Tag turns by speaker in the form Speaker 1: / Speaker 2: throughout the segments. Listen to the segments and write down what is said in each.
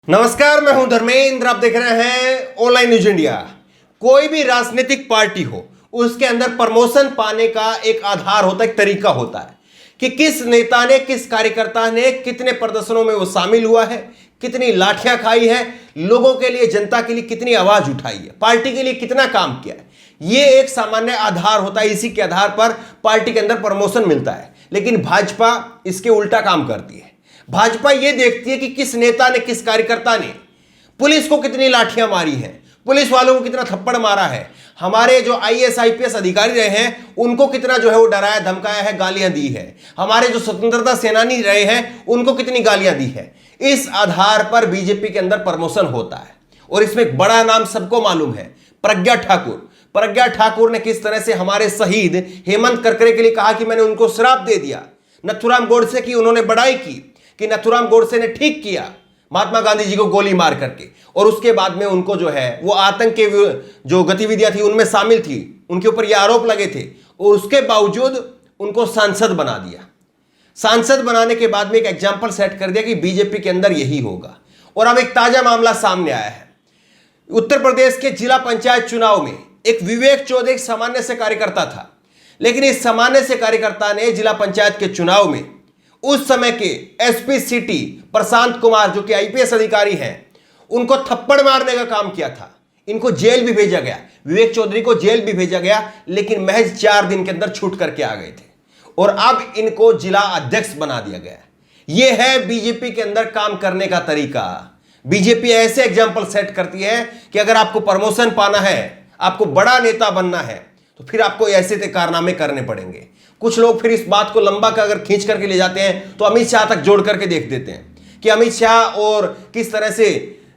Speaker 1: नमस्कार, मैं हूं धर्मेंद्र। आप देख रहे हैं ऑनलाइन न्यूज इंडिया। कोई भी राजनीतिक पार्टी हो, उसके अंदर प्रमोशन पाने का एक आधार होता है, एक तरीका होता है कि किस नेता ने, किस कार्यकर्ता ने कितने प्रदर्शनों में वो शामिल हुआ है, कितनी लाठियां खाई है, लोगों के लिए, जनता के लिए कितनी आवाज उठाई है, पार्टी के लिए कितना काम किया है। ये एक सामान्य आधार होता है। इसी के आधार पर पार्टी के अंदर प्रमोशन मिलता है। लेकिन भाजपा इसके उल्टा काम करती है। भाजपा यह देखती है कि किस नेता ने, किस कार्यकर्ता ने पुलिस को कितनी लाठियां मारी हैं, पुलिस वालों को कितना थप्पड़ मारा है, हमारे जो आईएएस आईपीएस अधिकारी रहे हैं उनको कितना जो है वो डराया धमकाया है, गालियां दी है, हमारे जो स्वतंत्रता सेनानी रहे हैं उनको कितनी गालियां दी है। इस आधार पर बीजेपी के अंदर प्रमोशन होता है। और इसमें एक बड़ा नाम सबको मालूम है, प्रज्ञा ठाकुर। प्रज्ञा ठाकुर ने किस तरह से हमारे शहीद हेमंत करकरे के लिए कहा कि मैंने उनको श्राप दे दिया। नथुराम गोडसे की उन्होंने बड़ाई की कि नथुराम गोडसे ने ठीक किया महात्मा गांधी जी को गोली मार करके। और उसके बाद में उनको जो है वो आतंक के जो गतिविधियां थी उनमें शामिल थी, उनके ऊपर ये आरोप लगे थे, और उसके बावजूद उनको सांसद बना दिया। सांसद बनाने के बाद में एक एग्जाम्पल सेट कर दिया कि बीजेपी के अंदर यही होगा। और अब एक ताजा मामला सामने आया है। उत्तर प्रदेश के जिला पंचायत चुनाव में एक विवेक चौधरी सामान्य से कार्यकर्ता था, लेकिन इस सामान्य से कार्यकर्ता ने जिला पंचायत के चुनाव में उस समय के एसपी सिटी प्रशांत कुमार, जो कि आईपीएस अधिकारी हैं, उनको थप्पड़ मारने का काम किया था। इनको जेल भी भेजा गया, विवेक चौधरी को जेल भी भेजा गया, लेकिन महज 4 दिन के अंदर छूट करके आ गए थे। और अब इनको जिला अध्यक्ष बना दिया गया। यह है बीजेपी के अंदर काम करने का तरीका। बीजेपी ऐसे एग्जाम्पल सेट करती है कि अगर आपको प्रमोशन पाना है, आपको बड़ा नेता बनना है, तो फिर आपको ऐसे कारनामे करने पड़ेंगे। कुछ लोग फिर इस बात को लंबा का अगर खींच करके ले जाते हैं तो अमित शाह तक जोड़ करके देख देते हैं कि अमित शाह और किस तरह से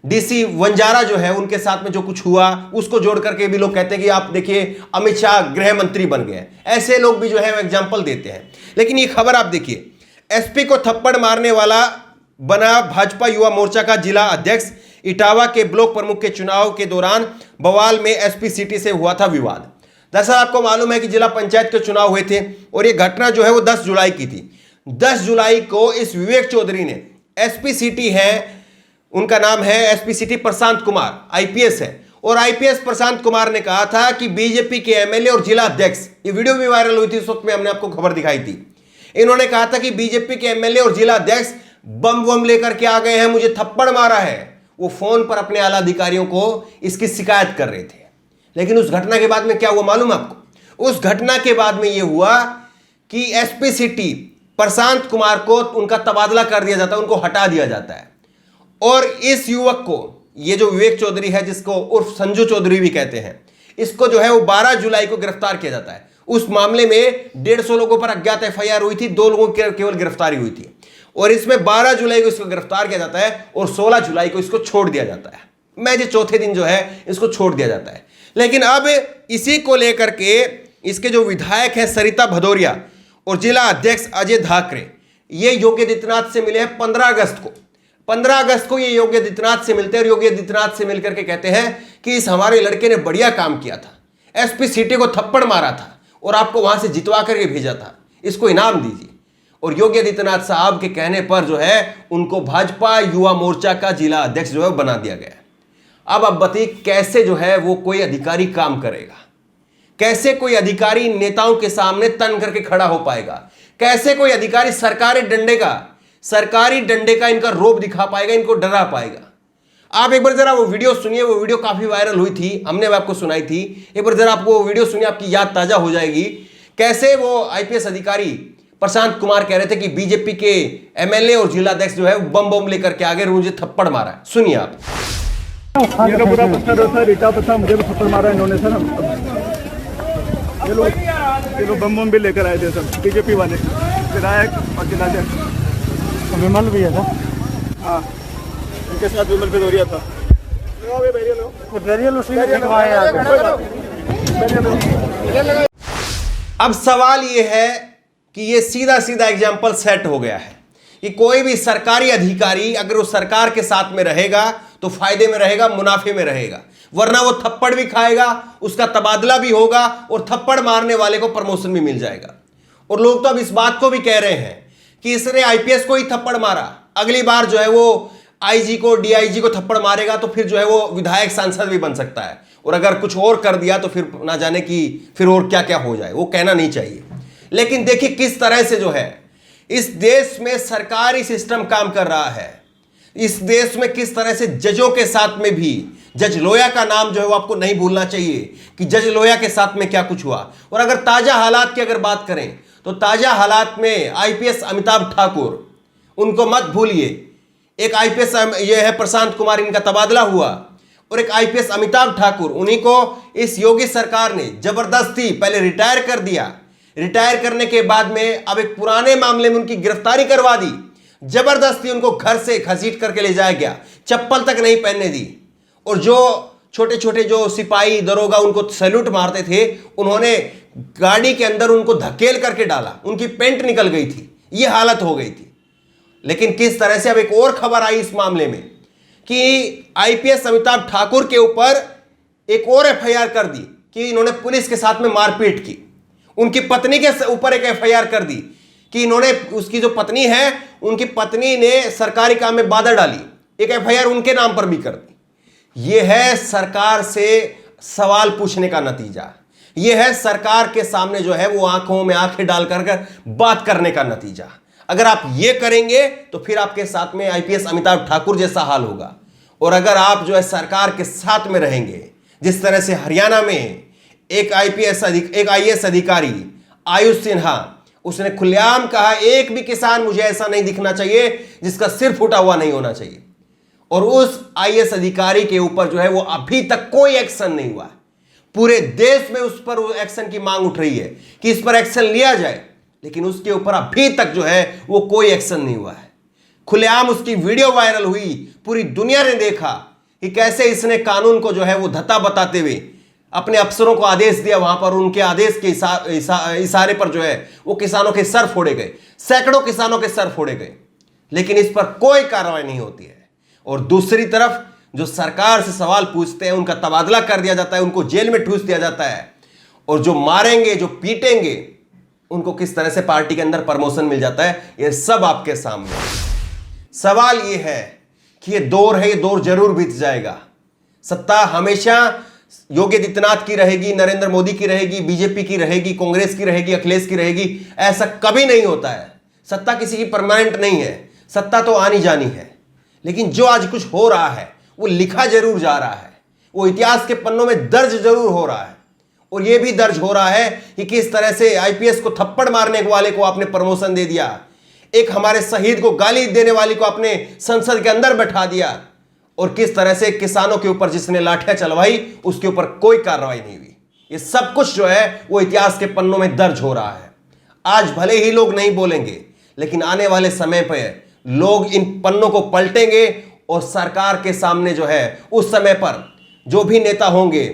Speaker 1: डीसी वंजारा जो है उनके साथ में जो कुछ हुआ उसको जोड़ करके भी लोग कहते हैं कि आप देखिए अमित शाह गृह मंत्री बन गए। ऐसे लोग भी जो है एग्जाम्पल देते हैं। लेकिन ये खबर आप देखिए, एसपी को थप्पड़ मारने वाला बना भाजपा युवा मोर्चा का जिला अध्यक्ष। इटावा के ब्लॉक प्रमुख के चुनाव के दौरान बवाल में एसपी सिटी से हुआ था विवाद। दरअसल आपको मालूम है कि जिला पंचायत के चुनाव हुए थे और ये घटना जो है वो 10 जुलाई की थी। 10 जुलाई को इस विवेक चौधरी ने, एसपी सिटी है, उनका नाम है SP city Prashant Kumar, IPS है, और आईपीएस प्रशांत कुमार ने कहा था कि बीजेपी के एमएलए और जिला अध्यक्ष, ये वीडियो भी वायरल हुई थी, उस वक्त में हमने आपको खबर दिखाई थी। इन्होंने कहा था कि बीजेपी के एमएलए और जिला अध्यक्ष बम लेकर के आ गए हैं, मुझे थप्पड़ मारा है। वो फोन पर अपने आला अधिकारियों को इसकी शिकायत कर रहे थे। लेकिन उस घटना के बाद में क्या हुआ मालूम आपको? उस घटना के बाद में यह हुआ कि एसपी सिटी प्रशांत कुमार को उनका तबादला कर दिया जाता है, उनको हटा दिया जाता है। और इस युवक को, ये जो विवेक चौधरी है, जिसको उर्फ संजू चौधरी भी कहते हैं, इसको जो है वो 12 जुलाई को गिरफ्तार किया जाता है। उस मामले में 150 लोगों पर अज्ञात एफआईआर हुई थी, 2 लोगों की केवल गिरफ्तारी हुई थी। और इसमें 12 जुलाई को इसको गिरफ्तार किया जाता है और 16 जुलाई को इसको छोड़ दिया जाता है। मैं जो चौथे दिन जो है इसको छोड़ दिया जाता है। लेकिन अब इसी को लेकर के इसके जो विधायक हैं सरिता भदौरिया और जिला अध्यक्ष अजय धाकरे, ये योगी आदित्यनाथ से मिले हैं 15 अगस्त को। 15 अगस्त को ये योगी आदित्यनाथ से मिलते हैं और योगी आदित्यनाथ से मिलकर के कहते हैं कि इस हमारे लड़के ने बढ़िया काम किया था, एसपी सिटी को थप्पड़ मारा था और आपको वहां से जितवा करके भेजा था, इसको इनाम दीजिए। और योगी आदित्यनाथ साहब के कहने पर जो है उनको भाजपा युवा मोर्चा का जिला अध्यक्ष जो है बना दिया गया। अब आप बताइए कैसे जो है वो कोई अधिकारी काम करेगा, कैसे कोई अधिकारी नेताओं के सामने तन करके खड़ा हो पाएगा, कैसे कोई अधिकारी सरकारी डंडे का इनका रोब दिखा पाएगा, इनको डरा पाएगा। आप एक बार जरा वो वीडियो सुनिए, वो वीडियो काफी वायरल हुई थी, हमने आपको सुनाई थी। एक बार जरा आपको वो वीडियो सुनिए, आपकी याद ताजा हो जाएगी। कैसे वो आईपीएस अधिकारी प्रशांत कुमार कह रहे थे कि बीजेपी के एमएलए और जिला अध्यक्ष जो है बम लेकर के आगे मुझे थप्पड़ मारा है। सुनिए आप।
Speaker 2: ये का पूरा पत्थर होता है, रीटा पत्थर, मुझे भी थप्पड़ मारा इन्होंने सर। ये लोग बम भी लेकर आए थे सर, बीजेपी वाले, विधायक और जिला अध्यक्ष। विमल भी है था, हाँ, इनके साथ विमल भदौरिया था।
Speaker 1: अब सवाल ये है कि ये सीधा सीधा एग्जाम्पल सेट हो गया है कि कोई भी सरकारी अधिकारी अगर वो सरकार के साथ में रहेगा तो फायदे में रहेगा, मुनाफे में रहेगा, वरना वो थप्पड़ भी खाएगा, उसका तबादला भी होगा और थप्पड़ मारने वाले को प्रमोशन भी मिल जाएगा। और लोग तो अब इस बात को भी कह रहे हैं कि इसने आईपीएस को ही थप्पड़ मारा, अगली बार जो है वो आईजी को, डीआईजी को थप्पड़ मारेगा तो फिर जो है वो विधायक सांसद भी बन सकता है, और अगर कुछ और कर दिया तो फिर ना जाने कि फिर और क्या क्या हो जाए, वो कहना नहीं चाहिए। लेकिन देखिए किस तरह से जो है इस देश में सरकारी सिस्टम काम कर रहा है। इस देश में किस तरह से जजों के साथ में भी, जज लोया का नाम जो है वो आपको नहीं भूलना चाहिए कि जज लोया के साथ में क्या कुछ हुआ। और अगर ताजा हालात की अगर बात करें तो ताजा हालात में आईपीएस अमिताभ ठाकुर, उनको मत भूलिए। एक आईपीएस ये है प्रशांत कुमार, इनका तबादला हुआ, और एक आईपीएस अमिताभ ठाकुर, उन्हीं को इस योगी सरकार ने जबरदस्ती पहले रिटायर कर दिया। रिटायर करने के बाद में अब एक पुराने मामले में उनकी गिरफ्तारी करवा दी, जबरदस्ती उनको घर से घसीट करके ले जाया गया, चप्पल तक नहीं पहनने दी। और जो छोटे छोटे जो सिपाही दरोगा उनको सैल्यूट मारते थे, उन्होंने गाड़ी के अंदर उनको धकेल करके डाला, उनकी पेंट निकल गई थी, ये हालत हो गई थी। लेकिन किस तरह से अब एक और खबर आई इस मामले में कि आईपीएस अमिताभ ठाकुर के ऊपर एक और एफआईआर कर दी कि इन्होंने पुलिस के साथ में मारपीट की। उनकी पत्नी के ऊपर एक एफआईआर कर दी कि इन्होंने, उसकी जो पत्नी है, उनकी पत्नी ने सरकारी काम में बाधा डाली, एक एफआईआर उनके नाम पर भी कर दी। यह है सरकार से सवाल पूछने का नतीजा, यह है सरकार के सामने जो है वो आंखों में आंखें डाल कर बात करने का नतीजा। अगर आप ये करेंगे तो फिर आपके साथ में आईपीएस अमिताभ ठाकुर जैसा हाल होगा। और अगर आप जो है सरकार के साथ में रहेंगे, जिस तरह से हरियाणा में एक आईएएस अधिकारी आयुष सिन्हा, उसने खुलेआम कहा एक भी किसान मुझे ऐसा नहीं दिखना चाहिए जिसका सिर फूटा हुआ नहीं होना चाहिए। और उस आईएएस अधिकारी के ऊपर जो है वो अभी तक कोई एक्शन नहीं हुआ है। पूरे देश में उस पर एक्शन की मांग उठ रही है कि इस पर एक्शन लिया जाए, लेकिन उसके ऊपर अभी तक जो है वो कोई एक्शन नहीं हुआ है। खुलेआम उसकी वीडियो वायरल हुई, पूरी दुनिया ने देखा कि कैसे इसने कानून को जो है वो धत्ता बताते हुए अपने अफसरों को आदेश दिया, वहां पर उनके आदेश के इशारे पर जो है वो किसानों के सर फोड़े गए, सैकड़ों किसानों के सर फोड़े गए, लेकिन इस पर कोई कार्रवाई नहीं होती है। और दूसरी तरफ जो सरकार से सवाल पूछते हैं उनका तबादला कर दिया जाता है, उनको जेल में ठूस दिया जाता है, और जो मारेंगे, जो पीटेंगे, उनको किस तरह से पार्टी के अंदर प्रमोशन मिल जाता है, ये सब आपके सामने। सवाल ये है कि ये दौर है, ये दौर जरूर बीत जाएगा। सत्ता हमेशा योगी आदित्यनाथ की रहेगी, नरेंद्र मोदी की रहेगी, बीजेपी की रहेगी, कांग्रेस की रहेगी, अखिलेश की रहेगी, ऐसा कभी नहीं होता है। सत्ता किसी की परमानेंट नहीं है, सत्ता तो आनी जानी है। लेकिन जो आज कुछ हो रहा है वो लिखा जरूर जा रहा है, वो इतिहास के पन्नों में दर्ज जरूर हो रहा है। और यह भी दर्ज हो रहा है कि किस तरह से आईपीएस को थप्पड़ मारने वाले को आपने प्रमोशन दे दिया, एक हमारे शहीद को गाली देने वाली को आपने संसद के अंदर बैठा दिया, और किस तरह से किसानों के ऊपर जिसने लाठियां चलवाई उसके ऊपर कोई कार्रवाई नहीं हुई। ये सब कुछ जो है वो इतिहास के पन्नों में दर्ज हो रहा है। आज भले ही लोग नहीं बोलेंगे, लेकिन आने वाले समय पर लोग इन पन्नों को पलटेंगे, और सरकार के सामने जो है उस समय पर जो भी नेता होंगे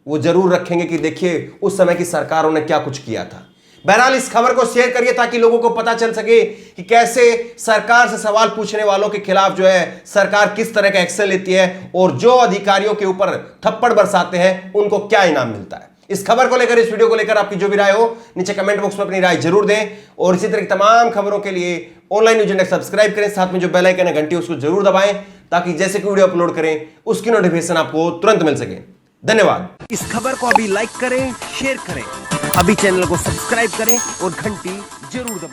Speaker 1: वो जरूर रखेंगे कि देखिए उस समय की सरकारों ने क्या कुछ किया था। बहरहाल इस खबर को शेयर करिए ताकि लोगों को पता चल सके कि कैसे सरकार से सवाल पूछने वालों के खिलाफ जो है सरकार किस तरह का एक्शन लेती है, और जो अधिकारियों के ऊपर थप्पड़ बरसाते हैं उनको क्या इनाम मिलता है। इस खबर को लेकर, इस वीडियो को लेकर आपकी जो भी राय हो नीचे कमेंट बॉक्स में अपनी राय जरूर दें, और इसी तरह की तमाम खबरों के लिए ऑनलाइन न्यूज इंडेक्स सब्सक्राइब करें, साथ में जो बेल आइकन है घंटी उसको जरूर दबाएं ताकि जैसे कि वीडियो अपलोड करें उसकी नोटिफिकेशन आपको तुरंत मिल सके। धन्यवाद।
Speaker 3: इस खबर को अभी लाइक करें, शेयर करें, अभी चैनल को सब्सक्राइब करें और घंटी जरूर दबाएं।